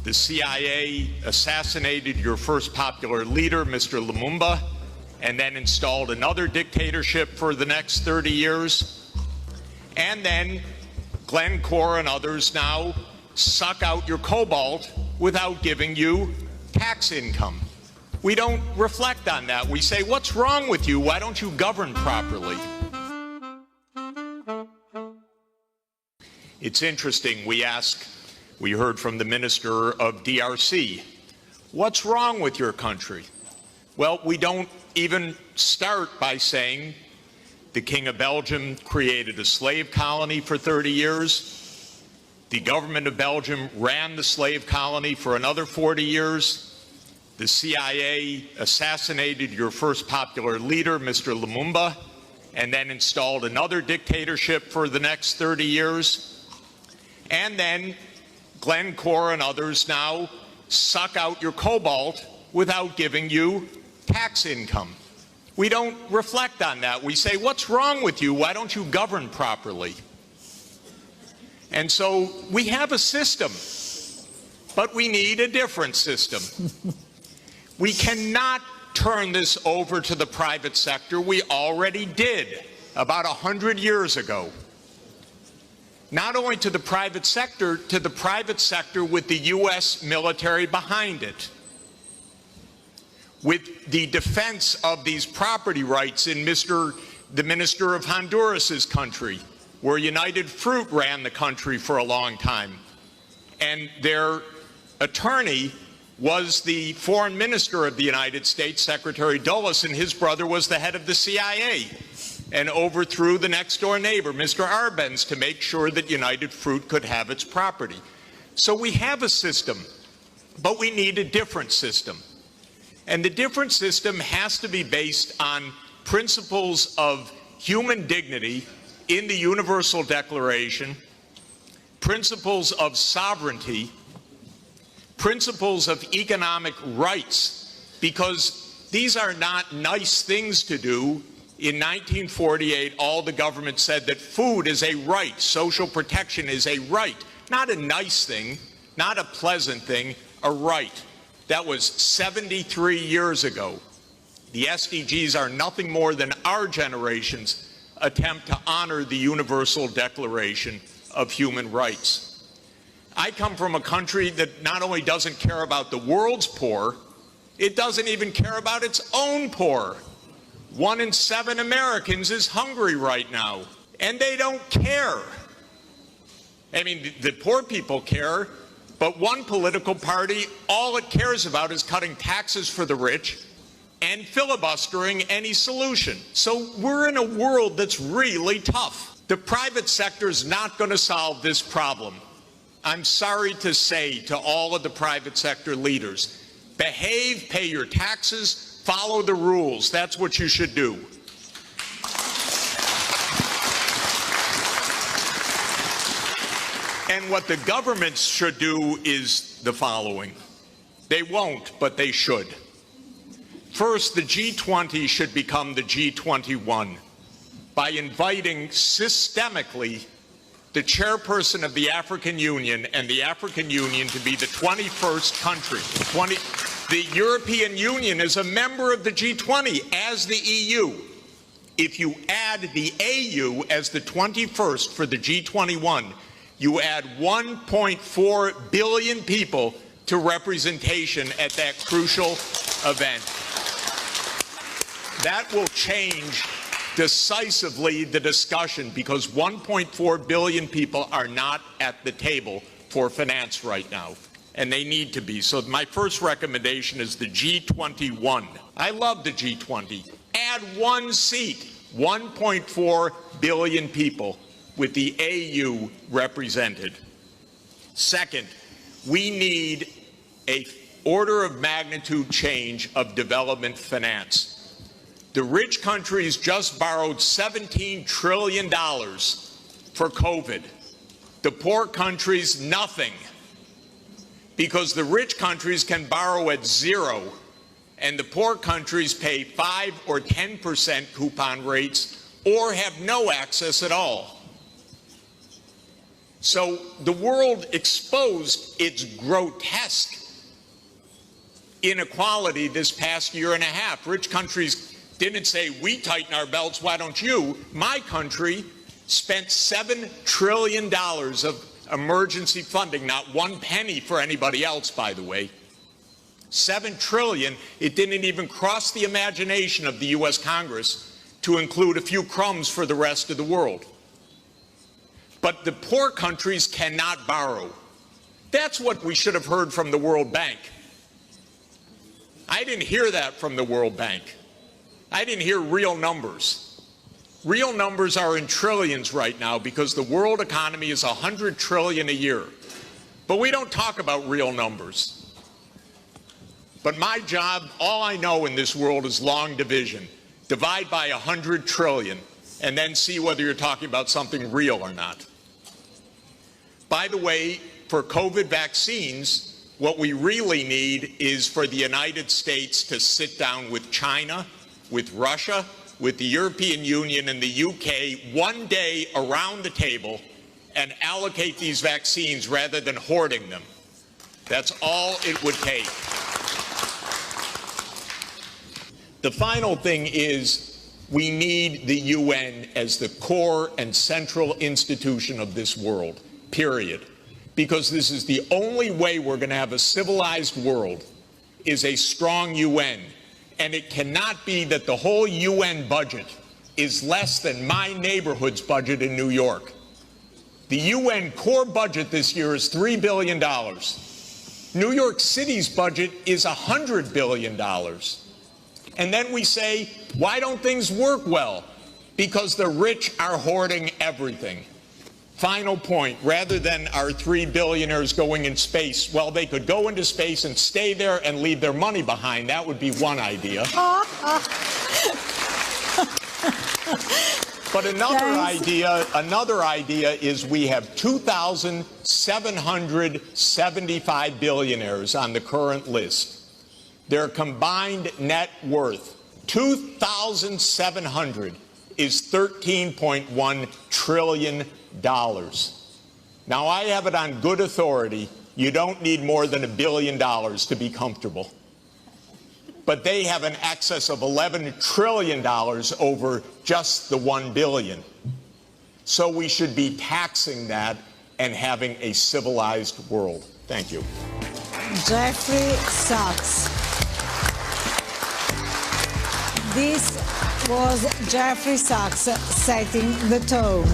The CIA assassinated your first popular leader, Mr. Lumumba, and then installed another dictatorship for the next 30 years. And then Glencore and others now suck out your cobalt without giving you tax income. We don't reflect on that. We say, what's wrong with you? Why don't you govern properly? It's interesting, we heard from the Minister of DRC, what's wrong with your country? Well, we don't even start by saying the King of Belgium created a slave colony for 30 years. The government of Belgium ran the slave colony for another 40 years. The CIA assassinated your first popular leader, Mr. Lumumba, and then installed another dictatorship for the next 30 years. And then Glencore and others now suck out your cobalt without giving you tax income. We don't reflect on that. We say, what's wrong with you? Why don't you govern properly? And so we have a system, but we need a different system. We cannot turn this over to the private sector. We already did about 100 years ago. Not only to the private sector with the U.S. military behind it, with the defense of these property rights in the Minister of Honduras's country, where United Fruit ran the country for a long time. And their attorney was the foreign minister of the United States, Secretary Dulles, and his brother was the head of the CIA and overthrew the next door neighbor, Mr. Arbenz, to make sure that United Fruit could have its property. So we have a system, but we need a different system. And the different system has to be based on principles of human dignity in the Universal Declaration, principles of sovereignty, principles of economic rights, because these are not nice things to do. In 1948, all the government said that food is a right, social protection is a right, not a nice thing, not a pleasant thing, a right. That was 73 years ago. The SDGs are nothing more than our generation's attempt to honor the Universal Declaration of Human Rights. I come from a country that not only doesn't care about the world's poor, it doesn't even care about its own poor. 1 in 7 Americans is hungry right now, and they don't care. I mean, the poor people care, but one political party, all it cares about is cutting taxes for the rich and filibustering any solution. So we're in a world that's really tough. The private sector is not going to solve this problem. I'm sorry to say to all of the private sector leaders, behave, pay your taxes, follow the rules. That's what you should do. And what the governments should do is the following. They won't, but they should. First, the G20 should become the G21 by inviting systemically the chairperson of the African Union and the African Union to be the 21st country. The European Union is a member of the G20 as the EU. If you add the AU as the 21st for the G21, you add 1.4 billion people to representation at that crucial event. That will change decisively the discussion, because 1.4 billion people are not at the table for finance right now, and they need to be. So my first recommendation is the G21. I love the G20. Add one seat, 1.4 billion people with the AU represented. Second, we need an order of magnitude change of development finance. The rich countries just borrowed $17 trillion for COVID. The poor countries, nothing. Because the rich countries can borrow at 0, and the poor countries pay 5 or 10% coupon rates or have no access at all. So the world exposed its grotesque inequality this past year and a half. Rich countries didn't say, we tighten our belts, why don't you? My country spent $7 trillion of emergency funding, not one penny for anybody else, by the way. $7 trillion, it didn't even cross the imagination of the U.S. Congress to include a few crumbs for the rest of the world. But the poor countries cannot borrow. That's what we should have heard from the World Bank. I didn't hear that from the World Bank. I didn't hear real numbers. Real numbers are in trillions right now because the world economy is $100 trillion a year. But we don't talk about real numbers. But my job, all I know in this world is long division. Divide by 100 trillion and then see whether you're talking about something real or not. By the way, for COVID vaccines, what we really need is for the United States to sit down with China, with Russia, with the European Union and the UK one day around the table and allocate these vaccines rather than hoarding them. That's all it would take. The final thing is we need the UN as the core and central institution of this world, period. Because this is the only way we're going to have a civilized world is a strong UN. And it cannot be that the whole UN budget is less than my neighborhood's budget in New York. The UN core budget this year is $3 billion. New York City's budget is $100 billion. And then we say, why don't things work well? Because the rich are hoarding everything. Final point, rather than our 3 billionaires going in space, well, they could go into space and stay there and leave their money behind. That would be one idea. But another idea is we have 2,775 billionaires on the current list. Their combined net worth, 2,700, is $13.1 trillion. Now, I have it on good authority, you don't need more than $1 billion to be comfortable. But they have an excess of $11 trillion over just the $1 billion. So we should be taxing that and having a civilized world. Thank you. Jeffrey Sachs. This was Jeffrey Sachs setting the tone.